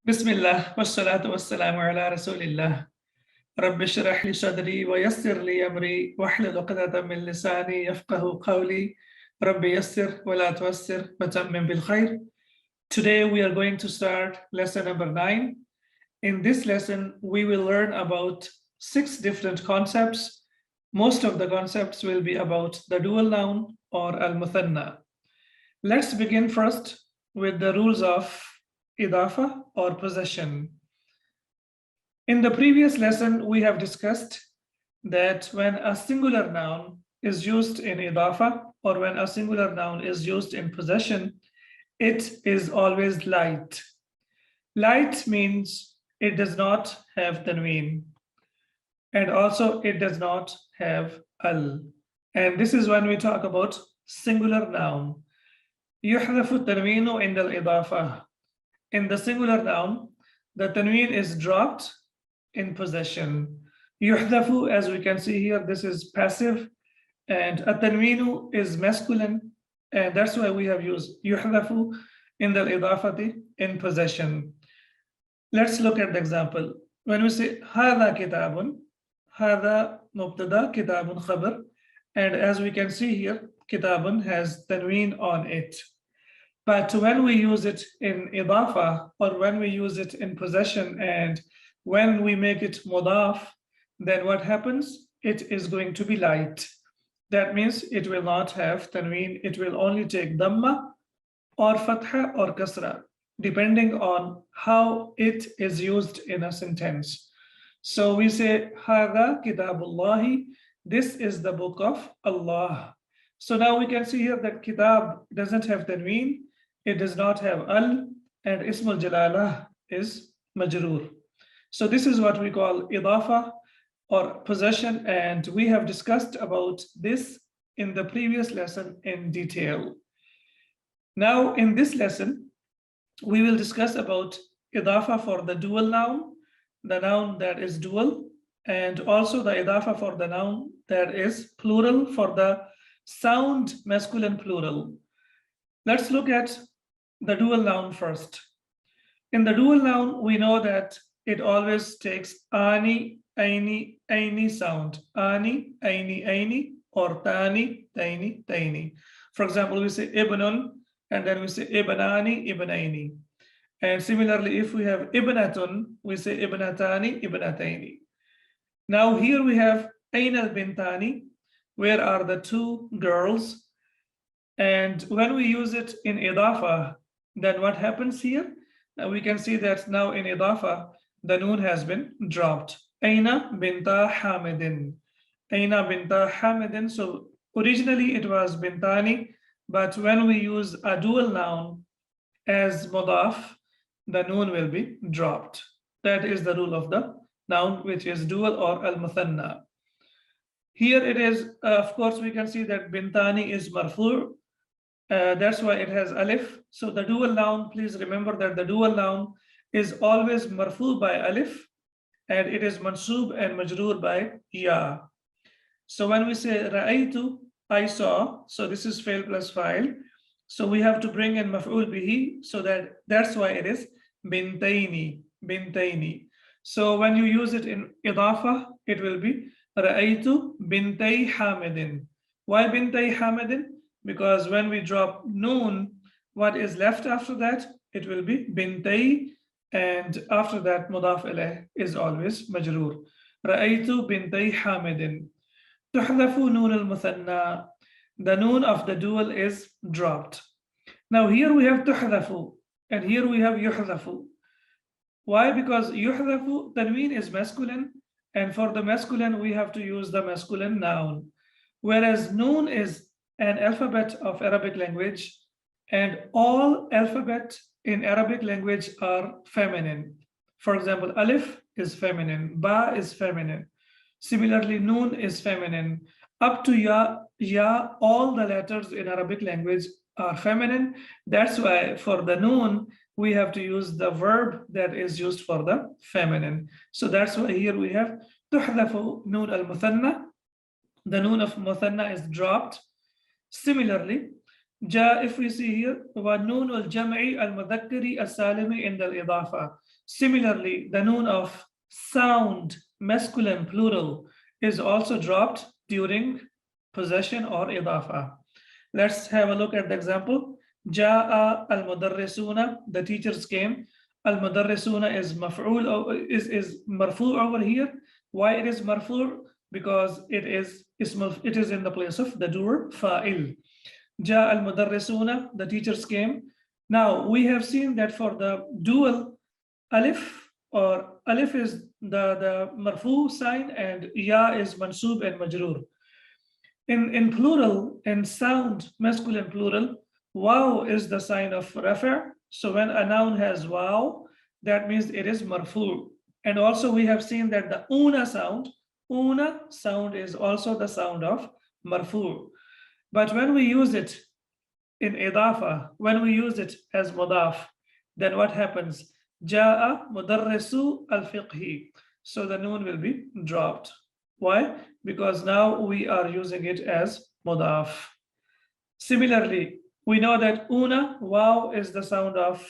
Bismillah, wassalatu wassalamu ala rasulillah. Rabbi shrah li sadri wa yassir li amri wahlul 'uqdatam min lisani yafqahu qawli. Rabbi yassir wa la tuwassir wa tammim bil khair. Today we are going to start lesson number 9. In this lesson, we will learn about 6 different concepts. Most of the concepts will be about the dual noun or al-muthanna. Let's begin first with the rules of idafa or possession. In the previous lesson, we have discussed that when a singular noun is used in idafa or when a singular noun is used in possession, it is always light. Light means it does not have tanween, and also it does not have al. And this is when we talk about singular noun. يحذف التنوين عند الإضافة. In the singular noun, the tanween is dropped in possession. Yuhdafu, as we can see here, this is passive, and at-tanweenu is masculine, and that's why we have used yuhdafu in the idafati in possession. Let's look at the example. When we say hadha kitabun, hadha mubtada, kitabun khabar, and as we can see here, kitabun has tanween on it. But when we use it in idafa or when we use it in possession and when we make it mudaf, then what happens? It is going to be light. That means it will not have tanween. It will only take dhamma or fatha or kasra, depending on how it is used in a sentence. So we say, Hadha kitabullahi, this is the book of Allah. So now we can see here that kitab doesn't have tanween. It does not have al, and ismul jalalah is majroor. So this is what we call idafa or possession, and we have discussed about this in the previous lesson in detail. Now in this lesson, we will discuss about idafa for the dual noun, the noun that is dual, and also the idafa for the noun that is plural for the sound masculine plural. Let's look at the dual noun first. In the dual noun, we know that it always takes ani, aini, aini sound. Ani, aini, aini, or tani, taini, taini. For example, we say ibnun, and then we say ibnani, ibnaini. And similarly, if we have ibnatun, we say ibnatani, ibnataini. Now here we have ain al bintani, where are the two girls? And when we use it in idafa, then what happens here? We can see that now in idafa, the noon has been dropped. Aina binta hamidin. Aina binta hamidin. So originally it was bintani, but when we use a dual noun as mudaf, the noon will be dropped. That is the rule of the noun, which is dual or al-muthanna. Here it is, of course, we can see that bintani is marfu'. That's why it has alif. So the dual noun, please remember that the dual noun is always marfu by alif, and it is mansub and majroor by ya. So when we say ra'aytu, I saw, so this is fail plus file. So we have to bring in maf'ul bihi, so that's why it is bintaini, bintaini. So when you use it in idafa, it will be ra'aytu bintay hamidin. Why bintay hamidin? Because when we drop noon, what is left after that? It will be bintay, and after that mudaf ilayh is always majroor. Ra'aytu bintay hamidin. Tuhdafu noon al-muthanna. The noon of the dual is dropped. Now here we have tuhdafu, and here we have yuhdafu. Why? Because yuhdafu, tanween is masculine, and for the masculine we have to use the masculine noun. Whereas noon is an alphabet of Arabic language, and all alphabet in Arabic language are feminine. For example, alif is feminine, ba is feminine. Similarly, noon is feminine. Up to ya, all the letters in Arabic language are feminine. That's why for the noon, we have to use the verb that is used for the feminine. So that's why here we have tuhdafu noon al-muthanna. The noon of muthanna is dropped. Similarly, Ja, if we see here, وَالنُّونُ الْجَمْعِ الْمُذَكِّرِ السَّالِمِ in the idafa. Similarly, the noon of sound, masculine plural, is also dropped during possession or idafa. Let's have a look at the example. Ja'a al-mudarrisuna, the teachers came. Al-mudarrisuna is maf'ul, is marfu over here. Why it is marfu? Because it is in the place of the doer fa'il. Ja al mudarrisuna, the teachers came. Now we have seen that for the dual alif, or alif is the marfu sign and ya is mansub and majrur. In plural, in sound masculine plural, waw is the sign of rafa'. So when a noun has waw, that means it is marfu. And also we have seen that the una sound is also the sound of marfu. But when we use it in idafa, when we use it as mudaf, then what happens? Ja'a mudarrisu al-fiqhi. So the noon will be dropped. Why? Because now we are using it as mudaf. Similarly, we know that una, waw is the sound of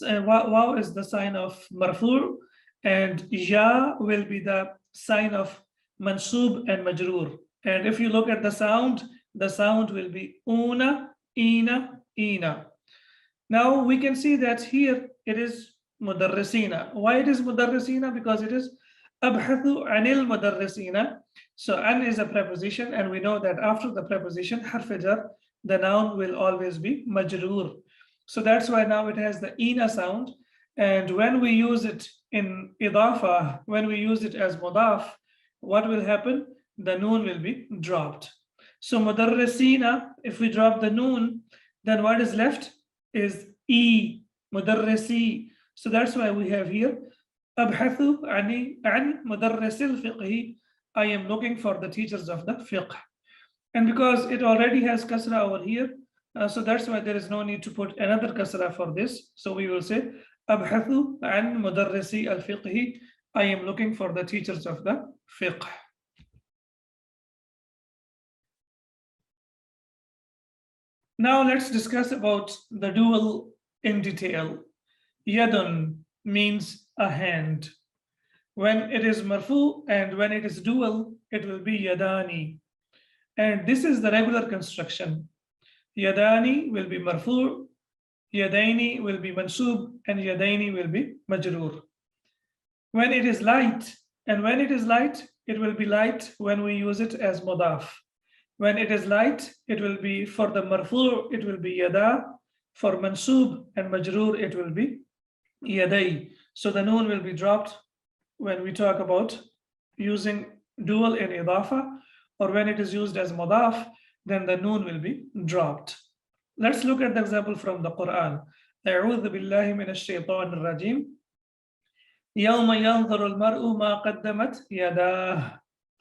waw is the sign of marfu, and ya will be the sign of mansub and majrur. And if you look at the sound will be una, ina, ina. Now we can see that here it is mudarrisina. Why it is mudarrisina? Because it is abhathu anil mudarrisina. So an is a preposition, and we know that after the preposition harf jar, the noun will always be majrur. So that's why now it has the ina sound. And when we use it in idafa, when we use it as mudaf, what will happen? The noon will be dropped. So mudarrisina, if we drop the noon, then what is left is e, mudarrisi. So that's why we have here abhathu an mudarrisil fiqhi. I am looking for the teachers of the fiqh. And because it already has kasra over here, so that's why there is no need to put another kasra for this. So we will say abhathu an mudarrisi al fiqhi. I am looking for the teachers of the fiqh. Now let's discuss about the dual in detail. Yadun means a hand. When it is marfu and when it is dual, it will be yadani. And this is the regular construction. Yadani will be marfu, yadaini will be mansub, and yadaini will be majrur. When it is light, it will be light when we use it as mudaf. When it is light, it will be for the marfu, it will be yada. For mansub and majrur, it will be yaday. So the noon will be dropped when we talk about using dual in idafa, or when it is used as mudaf, then the noon will be dropped. Let's look at the example from the Quran. أعوذ بالله من الشيطان الرجيم. يوم ينظر المرء ما قدمت يداه.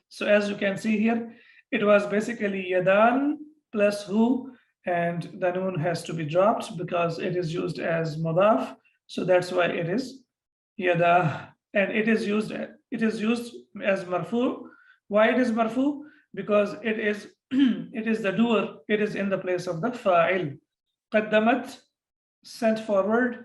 So as you can see here, it was basically yadan plus hu, and the noon has to be dropped because it is used as mudaf. So that's why it is yadah, and it is used as marfu. Why it is marfu? Because it is the doer. It is in the place of the fa'il. Qaddamat, sent forward,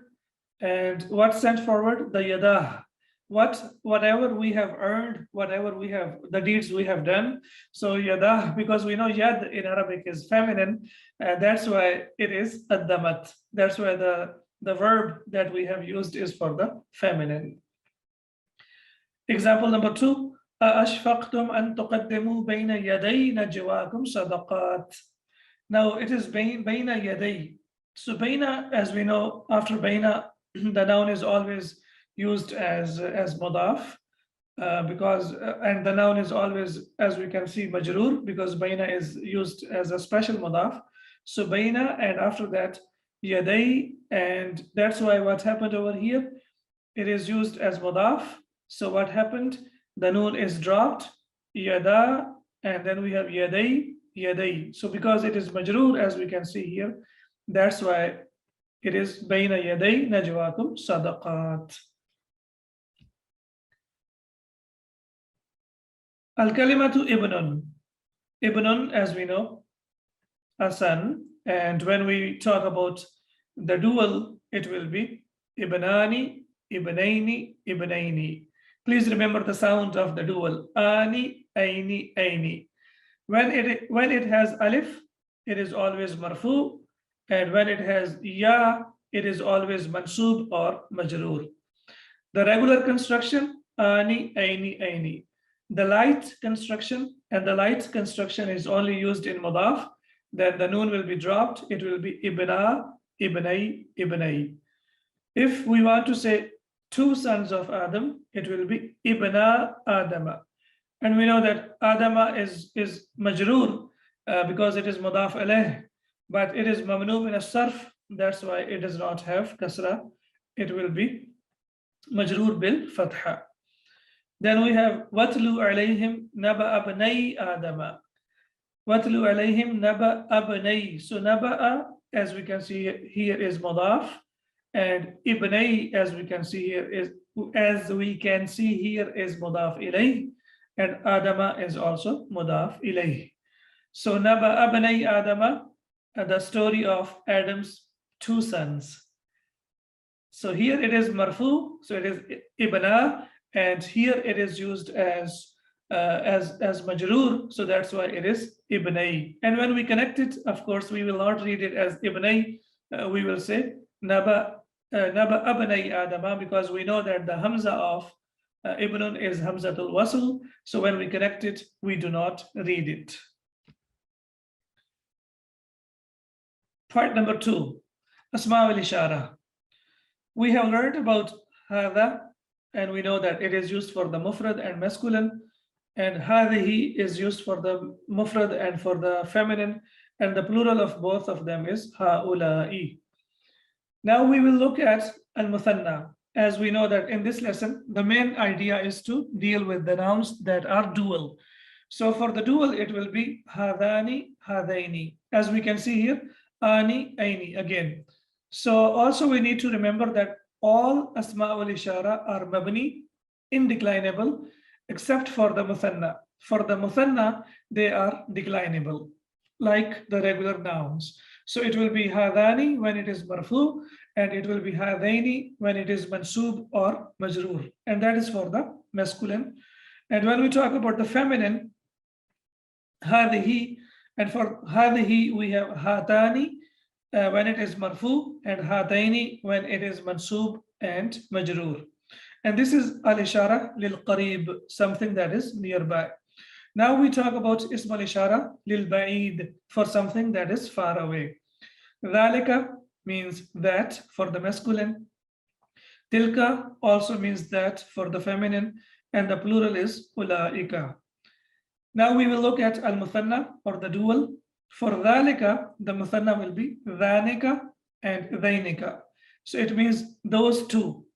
and what sent forward? The yadah. Whatever we have earned, the deeds we have done. So yadah, because we know yad in Arabic is feminine, and that's why it is qaddamat. That's why the verb that we have used is for the feminine. Example number 2. أَأَشْفَقْتُمْ أَن تُقَدِّمُوا بَيْنَ يَدَيْ نَجْوَاكُمْ صَدَقَاتٍ. Now it is بَيْنَ يَدَيْ. So baina, as we know, after baina, the noun is always used as mudaf, and the noun is always, as we can see, majrur, because baina is used as a special mudaf. So baina, and after that yaday, and that's why what happened over here, it is used as mudaf. So what happened? The noon is dropped, yada, and then we have yaday. So because it is majrur, as we can see here, that's why it is bayna yaday najwaakum sadaqat. Al-kalimatu ibnun. Ibnun, as we know, a son. And when we talk about the dual, it will be ibnani, ibnaini, ibnaini. Please remember the sound of the dual. Ani, aini, aini. When it has alif, it is always marfu, and when it has ya, it is always mansub or majroor. The regular construction, ani, aini, aini. The light construction, and the light construction is only used in mudaf. Then the noon will be dropped. It will be ibna, ibnai, ibnai. If we want to say two sons of Adam, it will be ibna Adama. And we know that Adama is majroor because it is mudaf alayh, but it is mamnu min as-sarf. That's why it does not have kasra. It will be majroor bil fatha. Then we have watlu alayhim naba abnai Adama. Watlu alayhim naba abnai. So naba'a, as we can see here, is mudaf, and ibnai, as we can see here, is mudaf ilayh, and Adama is also mudaf ilayh. So naba abnai Adama, the story of Adam's two sons. So here it is marfu, so it is ibna, and here it is used as majroor, so that's why it is ibnai. And when we connect it, of course, we will not read it as ibnai. We will say naba abnai Adama, because we know that the hamza of ibnun is hamzatul wasl. So when we connect it, we do not read it. Part number 2, asma al ishara. We have learned about hadha, and we know that it is used for the mufrad and masculine, and hadhihi is used for the mufrad and for the feminine, and the plural of both of them is haula'i. Now we will look at al-muthanna. As we know that in this lesson, the main idea is to deal with the nouns that are dual. So for the dual, it will be hadani, hadaini. As we can see here, ani, aini again. So also we need to remember that all asma al ishara are mabni, indeclinable, except for the muthanna. For the muthanna, they are declinable, like the regular nouns. So it will be hadani when it is marfu, and it will be hadaini when it is mansub or majroor. And that is for the masculine. And when we talk about the feminine, hadihi, and for hadihi we have hatani when it is marfu, and hataini when it is mansub and majroor. And this is al-ishara lil-qarib, something that is nearby. Now we talk about ism al-ishara lil-ba'id, for something that is far away. Dhalika means that for the masculine. Tilka also means that for the feminine, and the plural is ulaika. Now we will look at al-muthanna, or the dual. For dhalika, the muthanna will be dhanika and dhainika. So it means those two,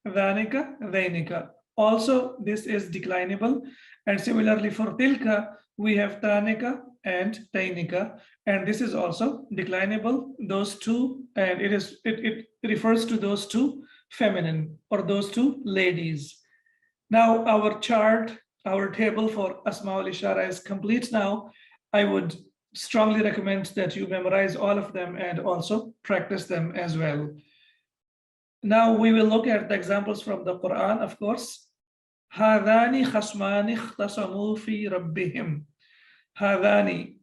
dhanika, dhainika. Also, this is declinable. And similarly for tilka, we have tanika and tainika, and this is also declinable, those two, and it refers to those two feminine, or those two ladies. Now our chart, our table for asma al ishara is complete now. I would strongly recommend that you memorize all of them and also practice them as well. Now we will look at the examples from the Quran, of course. Hadani khasmani ikhtasamu fi rabbihim. Hadani,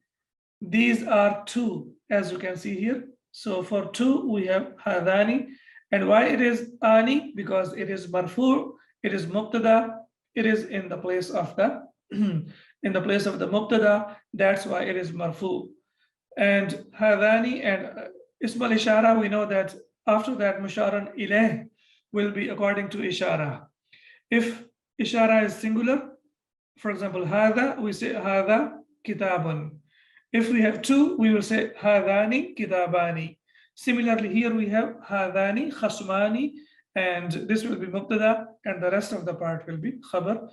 these are two, as you can see here. So for two, we have hadani. And why it is ani? Because it is marfu, it is mubtada, it is in the place of the mubtada. That's why it is marfu. And hadani and ism al ishara, we know that after that musharan ilayh will be according to ishara. If ishara is singular, for example, hadha, we say hadha kitabun. If we have two, we will say hadani kitabani. Similarly, here we have hadani khasmani, and this will be mubtada, and the rest of the part will be khabar.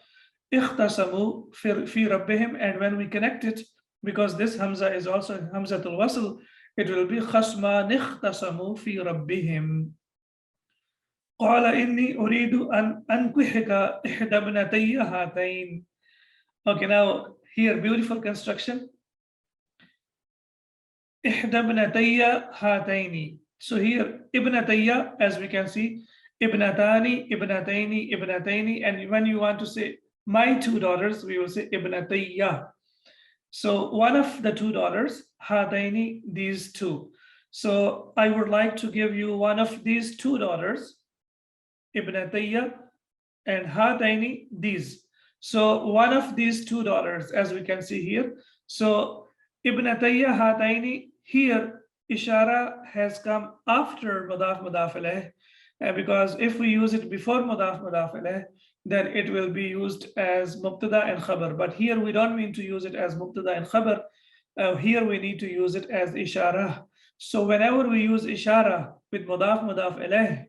Ikhtasamu fi rabbihim, and when we connect it, because this hamza is also hamzatul wasl, it will be khasman ikhtasamu fi rabbihim. Qala inni uridu an ankihika ihda ibnatayya hatayn. Okay, now here beautiful construction. إحدى ابنتي هاتين. So here, ibnatayya, as we can see, ibnatani, ibnataini, ibnataini, and when you want to say my two daughters, we will say ibnatayya. So one of the two daughters, hataini, these two. So I would like to give you one of these two daughters, ibnatayya, and hataini, these. So one of these two daughters, as we can see here. So ibnatayya hataini, here ishara has come after mudaf mudaf alayh, because if we use it before mudaf mudaf alayh, then it will be used as mubtada and khabar. But here we don't mean to use it as mubtada and khabar. Here we need to use it as ishara. So whenever we use ishara with mudaf mudaf alayh,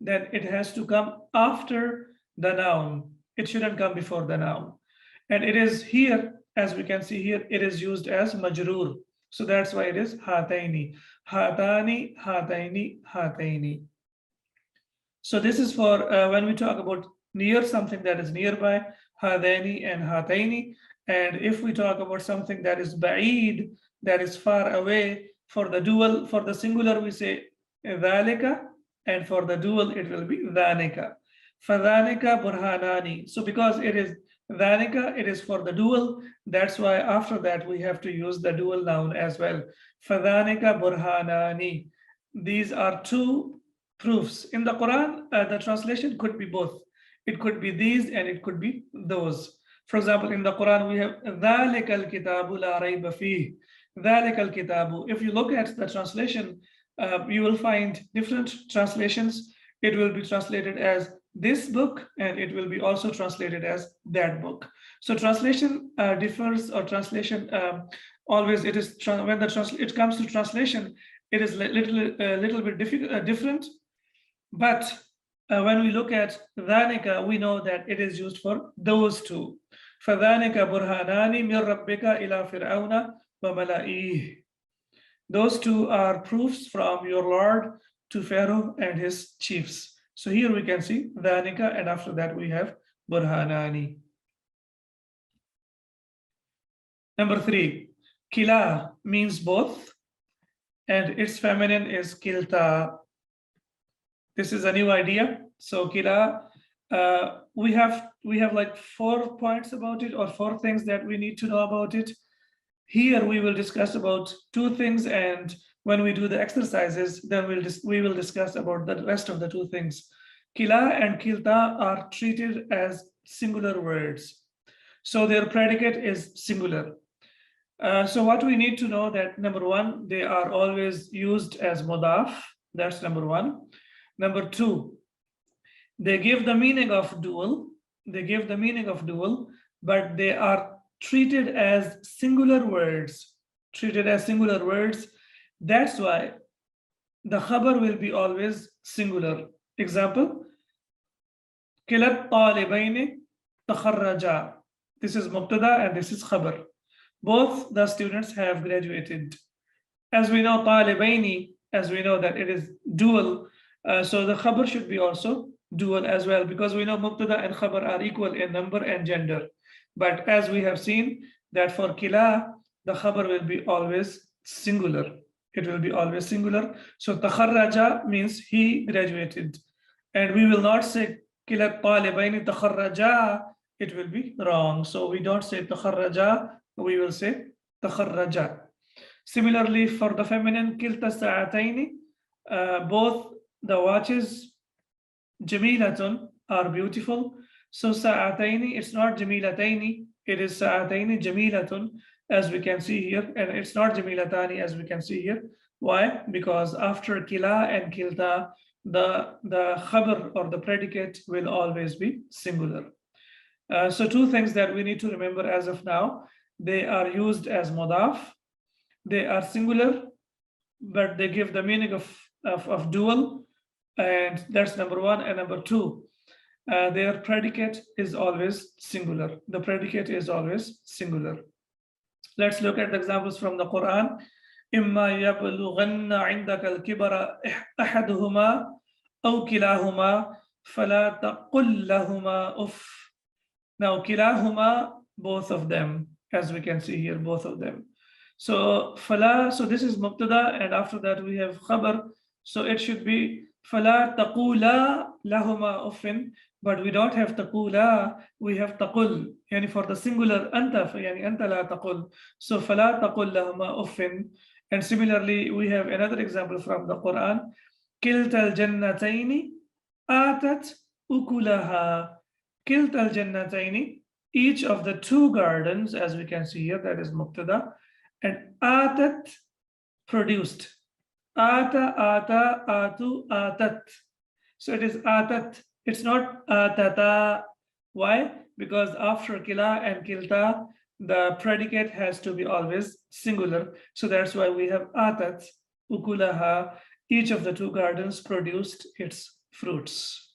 then it has to come after the noun. It shouldn't come before the noun. And it is here, as we can see here, it is used as majroor. So that's why it is hataini, hatani, hataini, hataini. So this is for when we talk about near, something that is nearby, hadaini and hataini. And if we talk about something that is ba'id, that is far away, for the dual, for the singular, we say dhalika, and for the dual, it will be dhanika. Fadhanika burhanani. So because it is dhanika, it is for the dual. That's why after that, we have to use the dual noun as well. Fadhanika burhanani. These are two proofs. In the Quran, the translation could be both. It could be these and it could be those. For example, in the Quran, we have ذَلِكَ الْكِتَابُ لَا رَيْبَ فِيهِ. ذَلِكَ الْكِتَابُ. If you look at the translation, you will find different translations. It will be translated as this book, and it will be also translated as that book. So translation differs, or translation always, it is when it comes to translation, it is little bit different. But when we look at dhanika, we know that it is used for those two. فَذَانِكَ بُرْهَانَانِ مِنْ رَبِّكَ إِلَى فِرْعَوْنَ وَمَلَئِهِ. Those two are proofs from your Lord to Pharaoh and his chiefs. So here we can see dhanika, and after that we have burhanani. Number 3, Kila means both, and its feminine is Kilta. This is a new idea. So Kila, we have like 4 points about it, or 4 things that we need to know about it. Here we will discuss about 2 things, and when we do the exercises, then we will discuss about the rest of the 2 things. Kila and Kilta are treated as singular words. So their predicate is singular. So what we need to know that, number 1, they are always used as mudaf. That's number 1. Number 2, they give the meaning of dual. They give the meaning of dual, but they are treated as singular words. Treated as singular words. That's why the khabar will be always singular. Example, Kilat talibaini takharraja. This is mubtada and this is khabar. Both the students have graduated. As we know, talibaini, as we know that it is dual, so the khabar should be also dual as well, because we know mubtada and khabar are equal in number and gender. But as we have seen that for Kila, the khabar will be always singular. It will be always singular. So takharraja means he graduated. And we will not say Kilat talibaini takharraja. It will be wrong. So we don't say takharraja, we will say takharraja. Similarly, for the feminine, Kilta sa'ataini, both the watches, jamilatun, are beautiful. So sa'ataini, it's not jamilataini, it is sa'ataini jamilatun, as we can see here, and it's not jamilatani, as we can see here. Why? Because after Kila and Kilta, the khabar or the predicate will always be singular. So 2 things that we need to remember as of now: they are used as mudaf, they are singular, but they give the meaning of dual, and that's number 1. And number 2, their predicate is always singular. The predicate is always singular. Let's look at the examples from the Quran. إِمَّا يَبْلُغَنَّ عِنْدَكَ الْكِبَرَ أَحَدُهُمَا أَوْ كِلَاهُمَا فَلَا تَقُلْ لَهُمَا أُفٍّ. Now, kilahuma, both of them, as we can see here, both of them. So fala, so this is mubtada, and after that we have khabar. So it should be fala taqula lahuma uffin, but we don't have taqula, we have taqul. Yani for the singular anta, yani anta la taqul. So fala taqul lahuma uffin. And similarly, we have another example from the Quran. Kilta al-jannataini atat ukulaha. Kilta al-jannataini, each of the two gardens, as we can see here, that is mubtada, and atat, produced. Ata, atu, atat. So it is atat. It's not atata. Why? Because after kila and kilta, the predicate has to be always singular. So that's why we have atat, ukulaha. Each of the two gardens produced its fruits.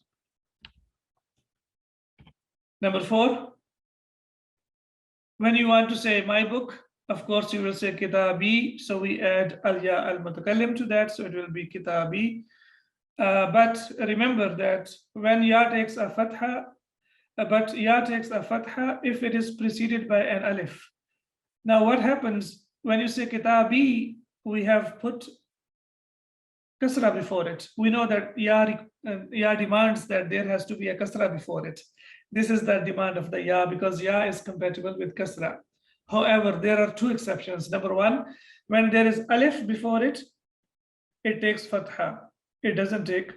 Number 4. When you want to say my book, of course, you will say kitabi. So we add al-ya al-mutakallim to that. So it will be kitabi. But remember that when ya takes a fatha, if it is preceded by an alif. Now what happens when you say kitabi, we have put kasra before it. We know that ya demands that there has to be a kasra before it. This is the demand of the ya, because ya is compatible with kasra. However, there are two exceptions. Number 1, when there is alif before it, it takes fatha. It doesn't take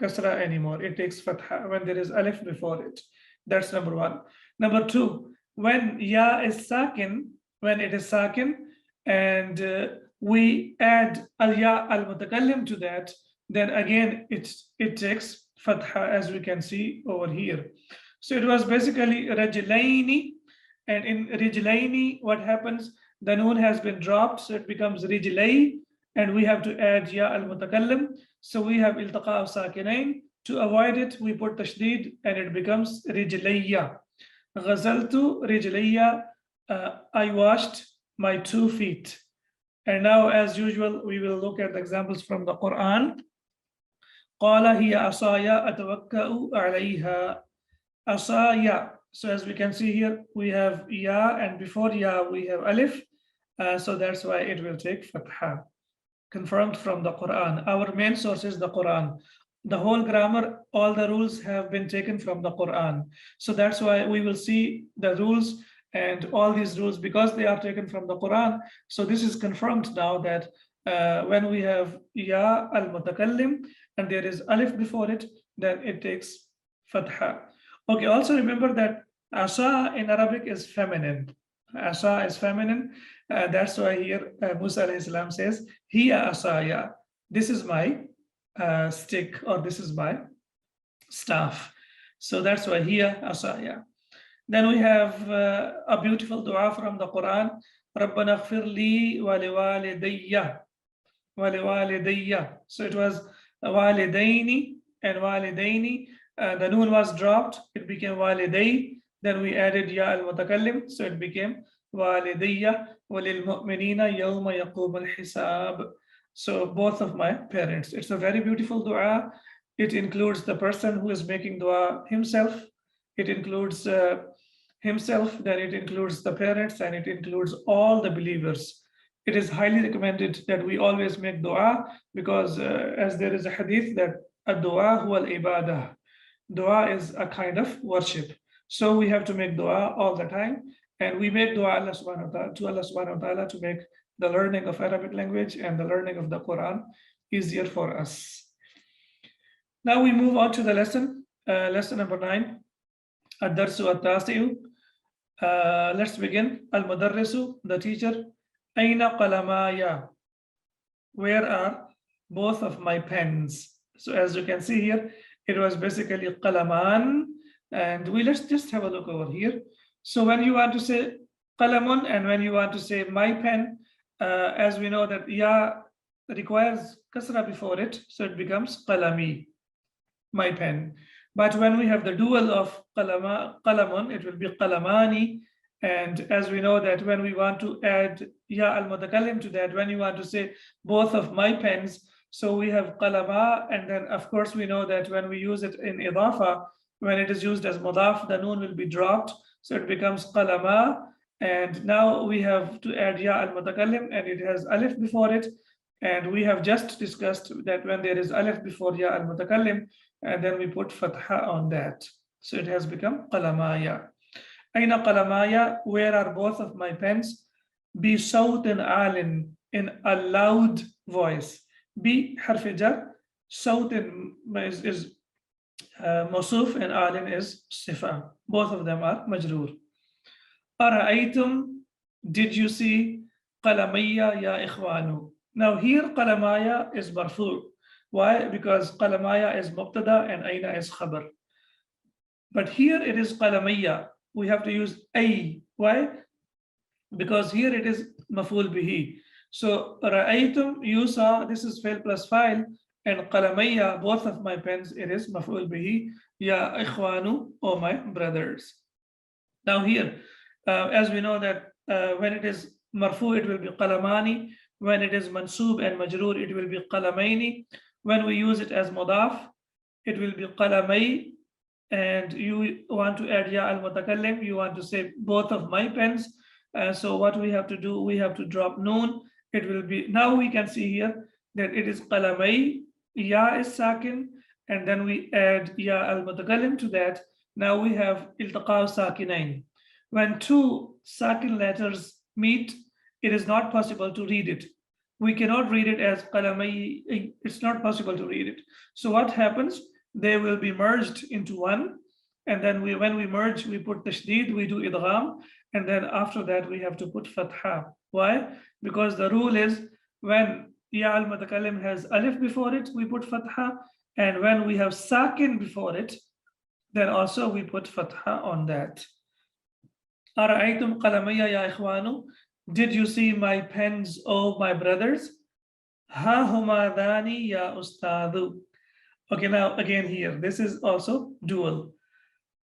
kasra anymore. It takes fatha when there is alif before it. That's number 1. Number 2, when ya is sakin, when it is sakin, and we add al-ya al-mutakallim to that, then again it takes fatha, as we can see over here. So it was basically rajlaini, and in rijlaini, what happens? The noon has been dropped, so it becomes rijlay, and we have to add ya al-mutakallim. So we have iltaqa of sakinain. To avoid it, we put tashdid, and it becomes rijlayya. Ghazaltu rijlayya, I washed my 2 feet. And now, as usual, we will look at the examples from the Quran. Qala hiya asaya atawakka'u alayha. Asaya. So as we can see here, we have ya, and before ya we have alif. So that's why it will take fatha. Confirmed from the Quran. Our main source is the Quran. The whole grammar, all the rules have been taken from the Quran. So that's why we will see the rules and all these rules, because they are taken from the Quran. So this is confirmed now that when we have ya al-mutakallim and there is alif before it, then it takes fatha. Okay, also remember that asa in Arabic is feminine. Asa is feminine. That's why here Musa alayhi salam says, hiya asaya. This is my stick, or this is my staff. So that's why hiya asaya. Then we have a beautiful dua from the Quran. Rabbana ighfir li wa liwalidayya. Wa liwalidayya. So it was walidaini and walidaini. The noon was dropped. It became waliday. Then we added ya al-mutakallim. So it became walidayya wa lil mu'minina yawma yaqum al-hisab. So both of my parents. It's a very beautiful dua. It includes the person who is making dua himself. It includes himself, then it includes the parents, and it includes all the believers. It is highly recommended that we always make dua, because as there is a hadith that ad-dua huwa al-ibadah. Dua is a kind of worship. So we have to make dua all the time, and we make dua to Allah subhanahu wa ta'ala to make the learning of Arabic language and the learning of the Quran easier for us. Now we move on to the lesson, lesson number 9. Ad-darsu at-tasi'u. Let's begin. Al-mudarrisu, the teacher. Aina qalamaya. Where are both of my pens? So as you can see here, it was basically qalaman. And let's just have a look over here. So when you want to say qalamun and when you want to say my pen, as we know that ya requires kasra before it, so it becomes qalami, my pen. But when we have the dual of qalamun, it will be qalamani. And as we know that when we want to add ya al-mutakallim to that, when you want to say both of my pens, so we have qalama, and then of course we know that when we use it in idafa, when it is used as mudaf, the noon will be dropped, so it becomes qalama. And now we have to add ya al-mutakallim, and it has alif before it. And we have just discussed that when there is alif before ya al-mutakallim, and then we put fatha on that. So it has become qalamaya. Aina qalamaya, where are both of my pens? Bi sawtin alin, in a loud voice. Bi harf jar, sawtin is mawsuf, and alin is sifa. Both of them are majroor. Ara'aytum, did you see? Qalamaya ya ikhwanu. Now here qalamaya is marfu. Why? Because qalamaya is mubtada and aina is khabar. But here it is qalamaya. We have to use ay. Why? Because here it is maf'ul bihi. So ra'aytum, you saw, this is fail plus file, and qalamaya, both of my pens, it is maf'ul bihi, ya ikhwanu, oh my brothers. Now here, as we know that when it is marfu, it will be qalamani. When it is mansub and majroor, it will be qalamaini. When we use it as mudaf, it will be qalamay. And you want to add ya al-mutakallim, you want to say both of my pens. So what we have to do, we have to drop noon. It will be, now we can see here that it is qalamay, ya is sakin, and then we add ya al-mutakallim to that. Now we have iltaqa sakinain. When two sakin letters meet, it is not possible to read it. We cannot read it as qalamay, it's not possible to read it. So what happens? They will be merged into one, and then when we merge, we put tashdid, we do idgham, and then after that we have to put fatha. Why? Because the rule is when ya al-mutakallim has alif before it, we put fatha, and when we have sakin before it, then also we put fatha on that. Ara'aytum qalamaya ya ikhwanu, did you see my pens, oh my brothers? Ha huma dani ya ustadu. Okay, now again here, this is also dual.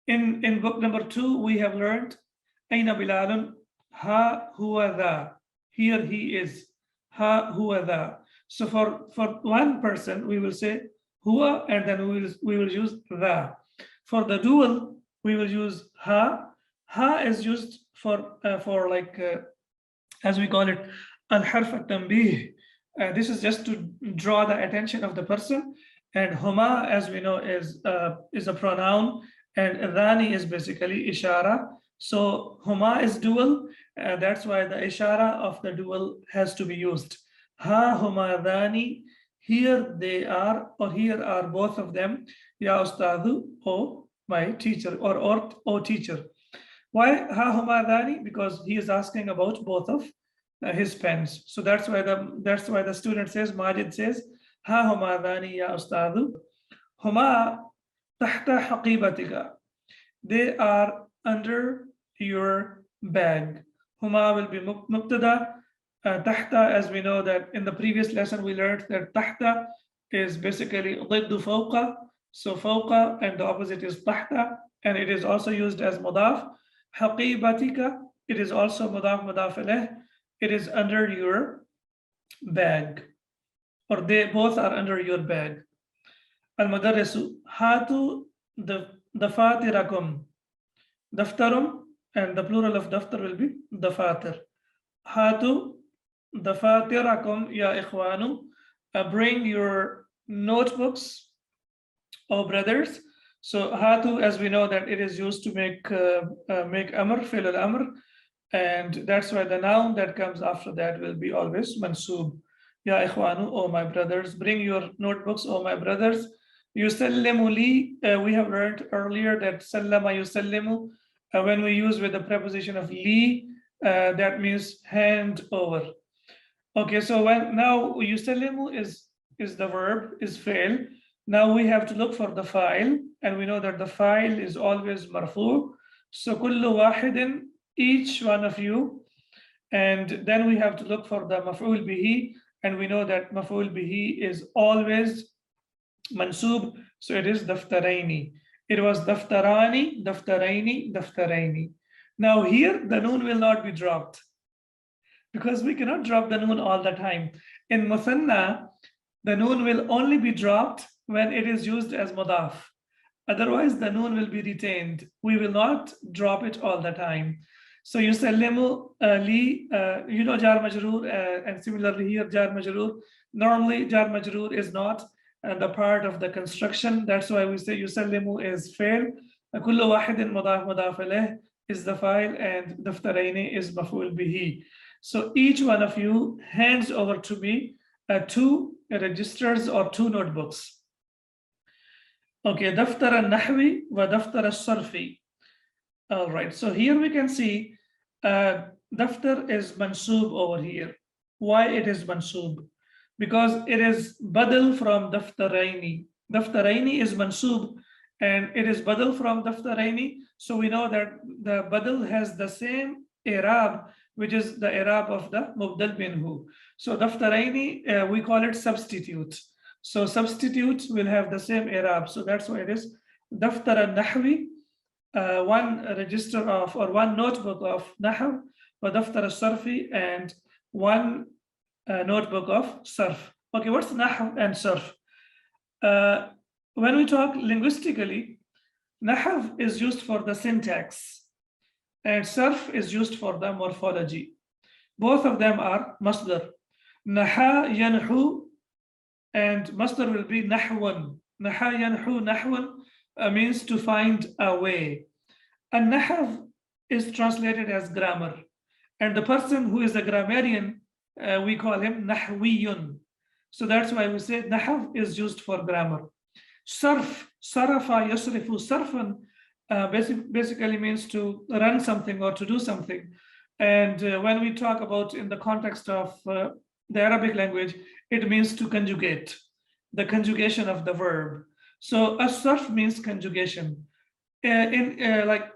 In book number 2, we have learned Aina Bilalun, ha huwa dha. Here he is, ha huwa dha. So for one person, we will say huwa, and then we will use dha. For the dual, we will use ha. Ha is used for like, as we call it, al-harf at-tanbih. This is just to draw the attention of the person. And huma, as we know, is a pronoun, and dhani is basically ishara. So huma is dual, that's why the ishara of the dual has to be used. Ha huma dhani, here they are, or here are both of them. Ya ustadu, oh my teacher, or oh teacher. Why ha huma dhani? Because he is asking about both of his pens. So that's why the student says, Majid says, ha huma dhani ya ustadu. Huma tahta haqibatika. They are under your bag. Huma will be mubtada. Tahta, as we know that in the previous lesson we learned that tahta is basically ضد fawqa. So fawqa, and the opposite is tahta, and it is also used as mudaf. Haqibatika, it is also mudaf ilayh. It is under your bag, or they both are under your bag. Al-Madarrisu, hatu dafatirakum. Daftarum, and the plural of daftar will be dafatir. Hatu dafatirakum ya ikhwanu. Bring your notebooks, oh brothers. So hatu, as we know that it is used to make amr, fi'l al-amr, and that's why the noun that comes after that will be always mansub. Ya ikhwanu, oh my brothers, bring your notebooks, oh my brothers. Yusallimu li, we have learned earlier that sallama yusallimu, when we use with the preposition of li, that means hand over. Okay, so when now yusallimu is the verb, is fail. Now we have to look for the file, and we know that the file is always marfu. So kullu wahidin, each one of you, and then we have to look for the maf'ul bihi, and we know that maf'ul bihi is always mansub, so it is daftaraini. It was daftarani, daftaraini, daftaraini. Now here the noon will not be dropped, because we cannot drop the noon all the time. In muthanna, the noon will only be dropped when it is used as mudaf. Otherwise, the noon will be retained. We will not drop it all the time. So yusallimu li, jar majroor, and similarly here jar majroor. Normally jar majroor is not the part of the construction. That's why we say yusallimu is fail. Kullu wahidin mudaf mudaf alayh is the file, and daftaraini is maf'ul bihi. So each one of you hands over to me 2 registers or 2 notebooks. Okay, daftar al-nahwi wa daftar al-sarfi. All right, so here we can see daftar is mansoob over here. Why it is mansoob? Because it is badal from daftaraini. Daftaraini is mansoob and it is badal from daftaraini. So we know that the badal has the same i'rab, which is the i'rab of the mubdal minhu. So daftaraini, we call it substitute. So substitute will have the same i'rab. So that's why it is daftar al-nahwi, 1 register of or 1 notebook of nahw, wa daftar al-sarfi, and 1 notebook of sarf. Okay, what's nahw and sarf? When we talk linguistically, nahw is used for the syntax and sarf is used for the morphology. Both of them are masdar. Naha yanhu, and masdar will be nahwan. Naha yanhu nahwan means to find a way. And nahw is translated as grammar. And the person who is a grammarian, we call him nahwiyun. So that's why we say nahw is used for grammar. Sarf, sarafa yasrifu sarfan, basically means to run something or to do something. And when we talk about in the context of the Arabic language, it means to conjugate, the conjugation of the verb. So as-sarf means conjugation. Like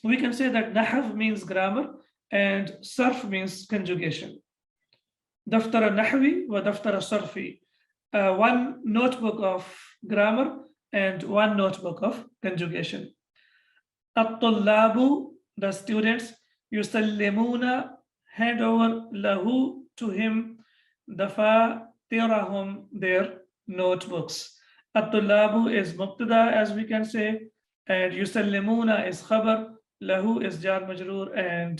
we can say that nahw means grammar and sarf means conjugation. Daftar al-nahwi wa daftar al-sarfi. 1 notebook of grammar and 1 notebook of conjugation. At-tullabu, the students, yusallimuna, hand over, lahu, to him, dafatirahum, their notebooks. At-tullabu is mubtada, as we can say, and yusallimuna is khabar, lahu is jar majroor, and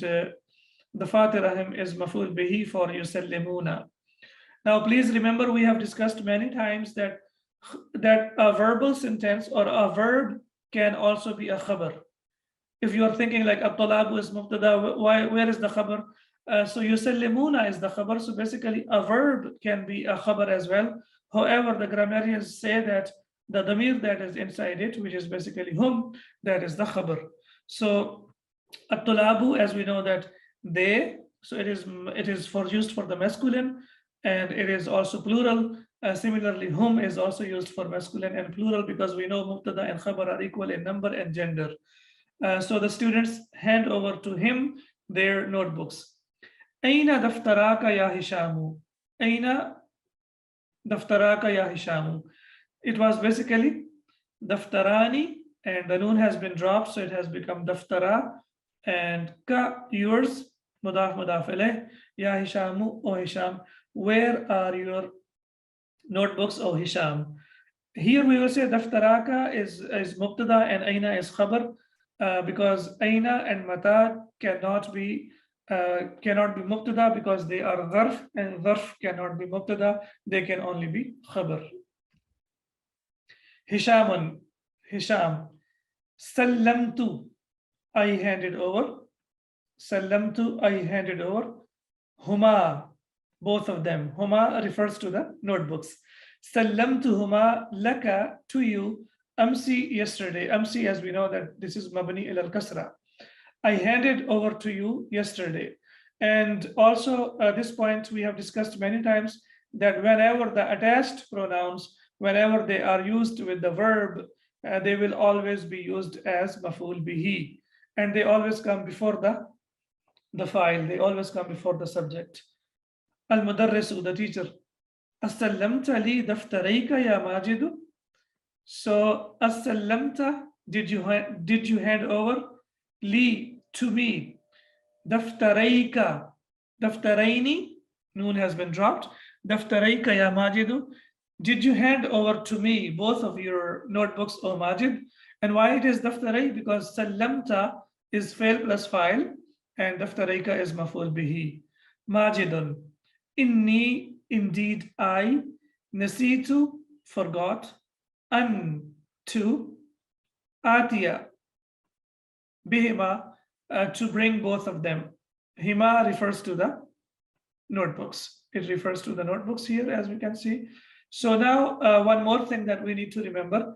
dafatirahum is maf'ul bihi for yusallimuna. Now, please remember, we have discussed many times that a verbal sentence or a verb can also be a khabar. If you are thinking like at-talabu is mubtada, where is the khabar? So yusallimuna is the khabar. So basically, a verb can be a khabar as well. However, the grammarians say that the damir that is inside it, which is basically hum, that is the khabar. So at-talabu, as we know that they, so it is used for the masculine, and it is also plural. Similarly, hum is also used for masculine and plural because we know mubtada and khabar are equal in number and gender. So the students hand over to him their notebooks. Aina daftaraka ya Hishamu? Aina daftaraka ya Hishamu? It was basically daftarani, and the noon has been dropped, so it has become daftara, and ka, yours, mudaf mudaf alayh, ya Hishamu, O Hisham, where are your notebooks, O Hisham? Here we will say daftaraka is mubtada and aina is khabar, because aina and mata cannot be mubtada because they are dharf, and dharf cannot be mubtada, they can only be khabar. Hishamun, Hisham. Sallamtu, I handed over. Sallamtu, I handed over. Huma, both of them. Huma refers to the notebooks. Sallamtu huma laka, to you. Amsi, yesterday. Amsi, as we know that this is mabni ila al-kasra. I handed over to you yesterday. And also at this point, we have discussed many times that whenever the attached pronouns, whenever they are used with the verb, they will always be used as maf'ul bihi. And they always come before the file. They always come before the subject. Al-mudarrisu, the teacher. As-sallamta li daftarayka ya Majidu? So, as-sallamta, did you hand over? Li, to me. Daftarayka, daftaraini, noon has been dropped. Daftarayka ya Majidu, did you hand over to me both of your notebooks, O Majid? And why it is daftaray? Because sallamta is fail plus file, and daftarayka is maf'ul bihi. Majidun, inni, indeed I, nasitu, forgot, an, to, atiya, bihima, to bring both of them. Hima refers to the notebooks. It refers to the notebooks here, as we can see. So now one more thing that we need to remember,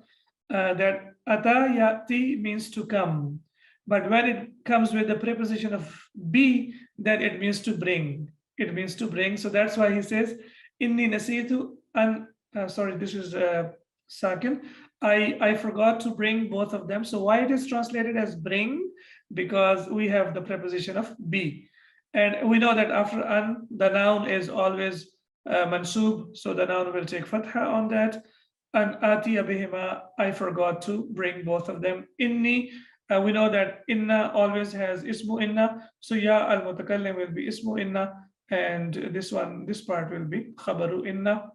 that ata yati means to come. But when it comes with the preposition of be, then it means to bring. It means to bring. So that's why he says, inni nasitu an, sorry, this is sakin. I forgot to bring both of them. So why it is translated as bring? Because we have the preposition of be. And we know that after an, the noun is always mansub, so the noun will take fatha on that. And atiya bihima, I forgot to bring both of them. Inni, we know that inna always has ismu inna, so ya al mutakallim will be ismu inna, and this part will be khabaru inna.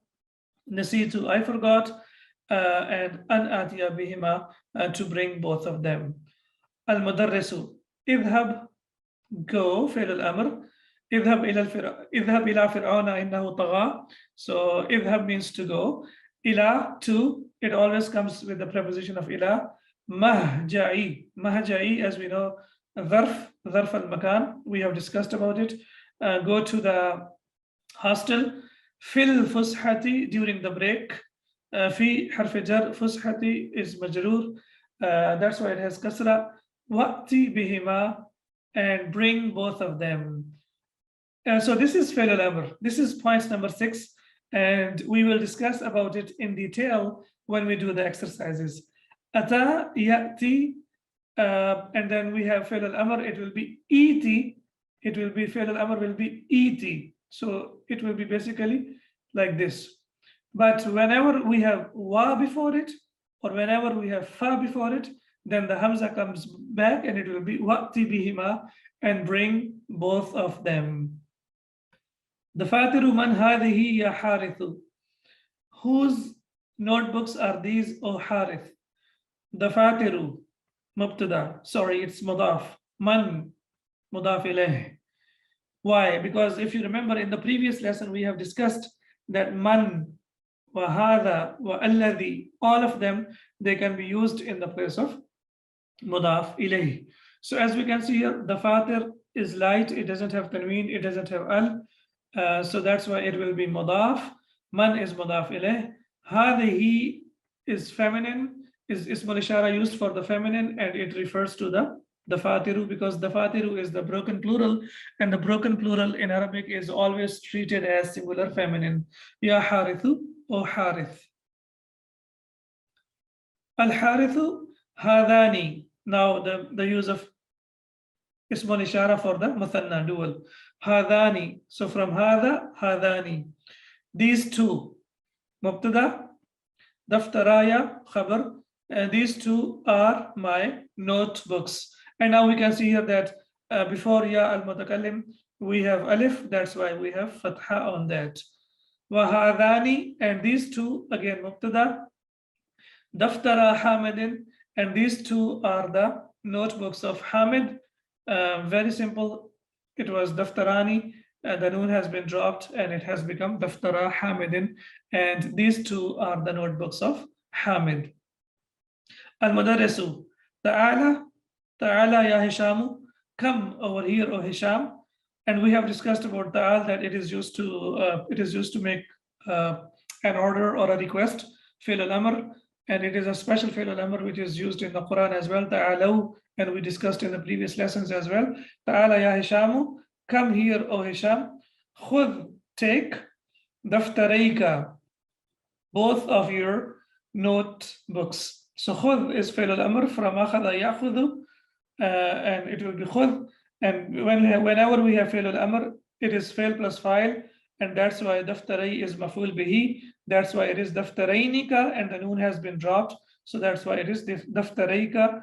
Nasitu, I forgot, and an atiya bihima, to bring both of them. Al mudarrisu, idhab, go, فعل الأمر. اذهب إلى فرعون إنه طغى. So idhab means to go. Ila, to, it always comes with the preposition of ila. Mahja'i, mahja'i, as we know, dharf al-makan, we have discussed about it. Go to the hostel. Fil fushati, during the break. Fi harf jar, fushati is majroor. That's why it has kasra. Waqti bihima, and bring both of them. So this is fi'l al-amr. This is point number 6, and we will discuss about it in detail when we do the exercises. Ata, ya'ti, and then we have fi'l al-amr. It will be iti. It will be fi'l al-amr will be iti. So it will be basically like this. But whenever we have wa before it, or whenever we have fa before it, then the hamza comes back and it will be waqti bihima, and bring both of them. The fatiru man hadhihi ya harithu. Whose notebooks are these, O Harith? The fatiru, mubtada, sorry, it's mudaf. Man, mudaf ilayh. Why? Because if you remember in the previous lesson, we have discussed that man, wa hadha, wa alladhi, all of them, they can be used in the place of mudaf ilayh. So as we can see here, the fatir is light, it doesn't have tanween, it doesn't have al, so that's why it will be mudaf. Man is mudaf ilayh. Hadhihi is feminine, is ismul ishara used for the feminine, and it refers to the fatiru, because the fatiru is the broken plural, and the broken plural in Arabic is always treated as singular feminine. Ya harithu, O harith. Al harithu, hadani. Now the use of ismul ishara for the muthanna, dual. Hadani. So from hada, hadani. These two. Mubtada, daftaraya, khabar. And these two are my notebooks. And now we can see here that before ya al-mutakallim, we have alif. That's why we have fatha on that. Wa hadani, and these two, again mubtada, daftara hamidin, and these two are the notebooks of Hamid. Very simple. It was daftarani, the noon has been dropped and it has become daftara hamidin, and these two are the notebooks of Hamid. Al-mudarrisu, ta'ala ya Hishamu, come over here, O Hisham. And we have discussed about ta'al, that it is used to make an order or a request, fi'l al-amr. And it is a special fi'l al-amr which is used in the Quran as well, ta'alaw, and we discussed in the previous lessons as well. Ta'ala ya Hishamu, come here, O Hisham. Khudh, take, daftarayka, both of your notebooks. So khudh is fi'l al-amr from akhadha ya'khudhu, and it will be khudh. And whenever we have fi'l al-amr, it is fi'l plus fa'il, and that's why daftaray is maf'ul bihi. That's why it is daftaraynika, and the noon has been dropped. So that's why it is daftarayka.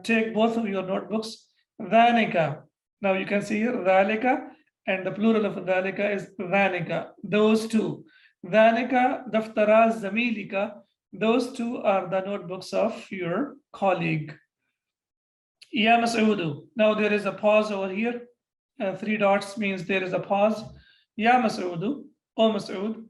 Take both of your notebooks. Dhanika. Now you can see here dhalika, and the plural of dhalika is dhanika. Those two. Dhanika, daftara, zamilika. Those two are the notebooks of your colleague. Ya Mas'udu. Now there is a pause over here. 3 dots means there is a pause. Ya Mas'udu. O Mas'ud.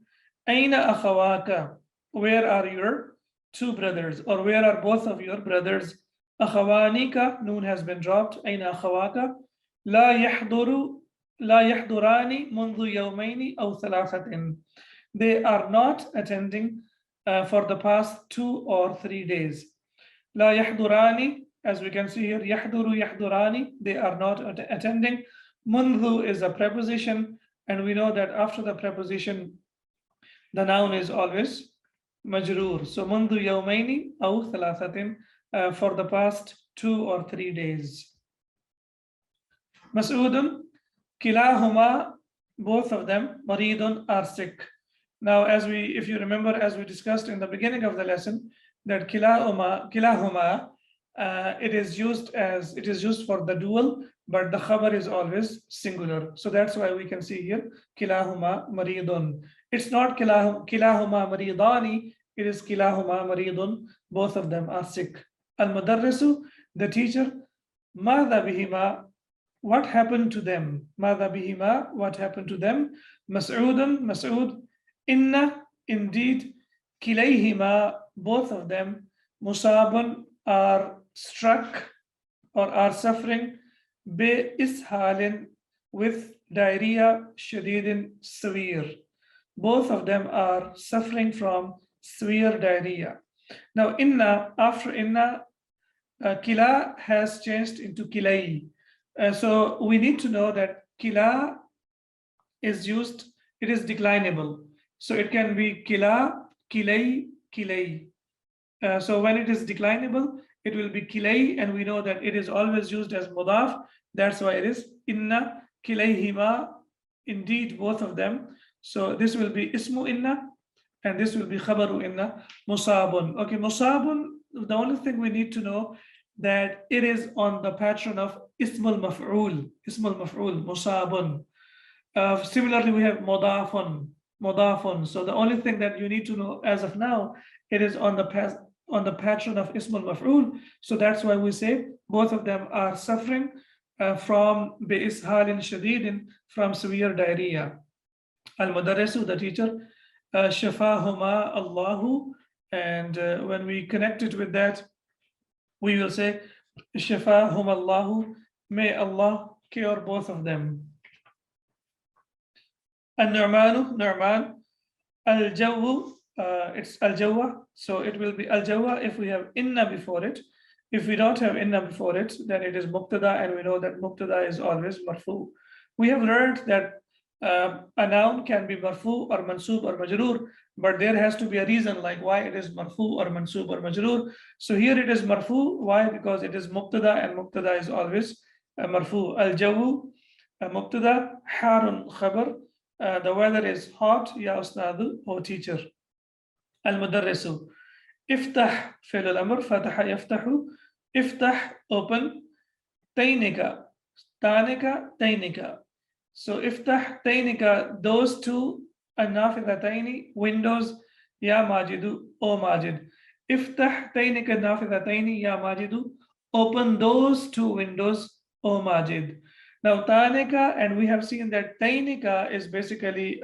Aina akhawaka. Where are your 2 brothers? Or where are both of your brothers? Akhawanika. Noon has been dropped. Aina akhawaka. La yahduru. La yahdurani mundu yawmaini aw thalathatin. They are not attending for the past 2 or 3 days. La yahdurani, as we can see here, yahduru, yahdurani, they are not attending. Mundhu is a preposition, and we know that after the preposition, the noun is always majroor. So mundhu yawmaini aw thalathatin, for the past 2 or 3 days. Mas'udun, kilahuma, both of them, maridun, are sick. Now, if you remember, as we discussed in the beginning of the lesson, that kilahuma, it is used for the dual, but the khabar is always singular. So that's why we can see here kilahuma maridun. It's not kilahuma maridani, it is kilahuma maridun. Both of them are sick. Al-mudarrisu, the teacher, madha bihima, what happened to them? Madha bihima, what happened to them? Mas'udun, Mas'ud, inna, indeed, kilayhima, both of them, musabun, are struck or are suffering, bi ishalin, with diarrhea, shadidin, severe. Both of them are suffering from severe diarrhea. Now, inna, after inna, kila has changed into kilay. So we need to know that kila is used, it is declinable. So it can be kila, kilay, kilay. So when it is declinable, it will be kilay, and we know that it is always used as mudaf. That's why it is inna kilayhima, indeed both of them. So this will be ismu inna, and this will be khabaru inna, musabun. Okay, musabun, the only thing we need to know that it is on the pattern of ismul maf'ul, musabun. Similarly, we have mudafun. So the only thing that you need to know as of now, it is on the pattern of ismul maf'ul. So that's why we say both of them are suffering from bi'ishalin shadidin, from severe diarrhea. Al-mudarrisu, the teacher, shafahuma Allahu, and when we connect it with that, we will say shafahum Allahu, may Allah cure both of them. Al-Nu'manu, Nu'man, Al-Jawu, it's Al-Jawwa, so it will be Al-Jawwa if we have inna before it. If we don't have inna before it, then it is Muqtada, and we know that Muqtada is always marfu. We have learned that a noun can be marfu or mansub or majroor, but there has to be a reason like why it is marfu or mansub or majroor. So here it is marfu. Why? Because it is Muqtada, and Muqtada is always marfu. Al-Jawu, Muqtada, Harun, Khabar. The weather is hot, ya ustadu, O teacher. Al-mudarrisu, iftah, fi'l al-amr, fataha yaftahu, iftah, open, taynika, tanika, taynika. So iftah, taynika, those 2 an-nafidhatayni, windows, ya majidu, O majid. Iftah, taynika, nafidhatayni, ya majidu, open those 2 windows, O majid. Now, tanika, and we have seen that tainika is basically,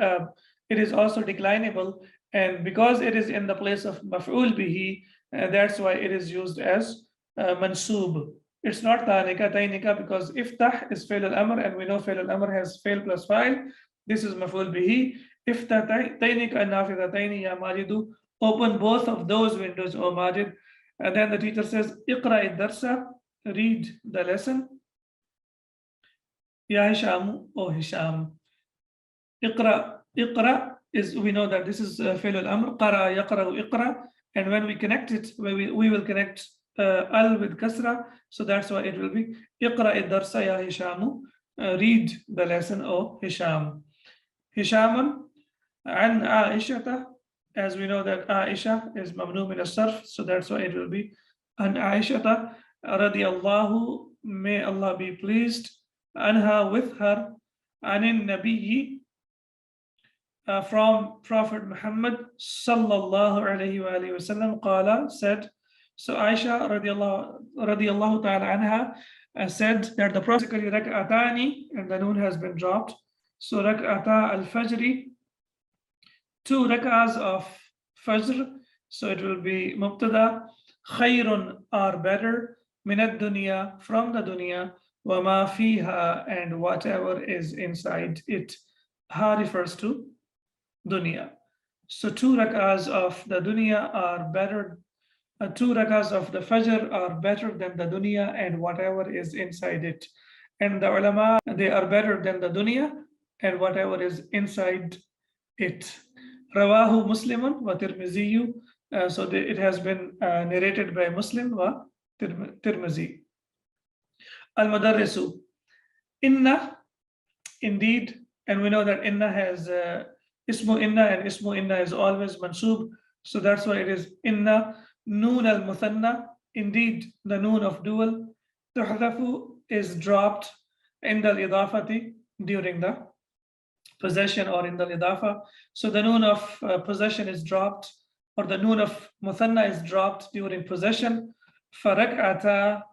it is also declinable, and because it is in the place of maf'ul bihi, that's why it is used as mansub. It's not tainika, because iftah is fail al-amr, and we know fail al-amr has fail plus fa'il. This is maf'ul bihi. Iftah tainika an-nafidhataini ya majidu, open both of those windows, O majid. And then the teacher says, iqra ad-darsa, read the lesson. Ya Hisham, O Hisham. Iqra is, we know that this is fi'l al-amr, qara, yaqra'u, iqra, and when we connect it, we will connect al with kasra, so that's why it will be iqra ad-darsa ya Hisham, read the lesson, O Hisham. Hishamun an Aishata, as we know that Aisha is mamnu min as-sarf, so that's why it will be an Aishata radiyallahu, may Allah be pleased, anha, with her, anin nabiyyi, from Prophet Muhammad sallallahu alayhi wa sallam, qala, said, So Aisha radiallahu ta'ala anha said that the Prophet rak'atani, and the noon has been dropped. So rak'ata al-fajri, 2 rak'ahs of fajr. So it will be mubtada. Khayrun are better. Minad dunya, from the dunya. Wa ma fiha, and whatever is inside it. Ha refers to dunya. So 2 rak'ahs of the dunya are better. 2 rak'ahs of the fajr are better than the dunya and whatever is inside it. And the ulama, they are better than the dunya and whatever is inside it. Rawahu Muslimun wa Tirmiziyu. So it has been narrated by Muslim wa Tirmizi. Al-Mudarrisu. Inna, indeed, and we know that inna has ismu inna, and ismu inna is always mansub. So that's why it is inna. Noon al-muthanna, indeed, the noon of dual. Tuhdafu is dropped in the idafati, during the possession or in the idafa. So the noon of possession is dropped, or the noon of muthanna is dropped during possession. Farak'ata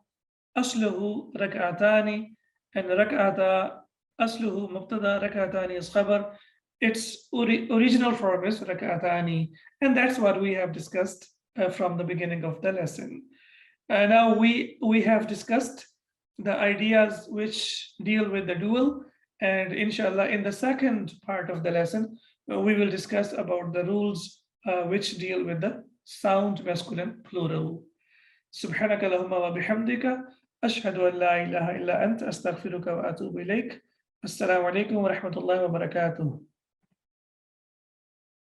asluhu rak'atani, and rak'ata asluhu mubtada, rak'atani is khabar. Its original form is rak'atani, and that's what we have discussed from the beginning of the lesson. Now we have discussed the ideas which deal with the dual, and inshallah in the second part of the lesson we will discuss about the rules which deal with the sound masculine plural. Subhanaka Allahumma wa bihamdika ashhadu an la ilaha illa anta astaghfiruka wa atubu ilayk. Assalamu alaikum wa rahmatullahi wa barakatuh.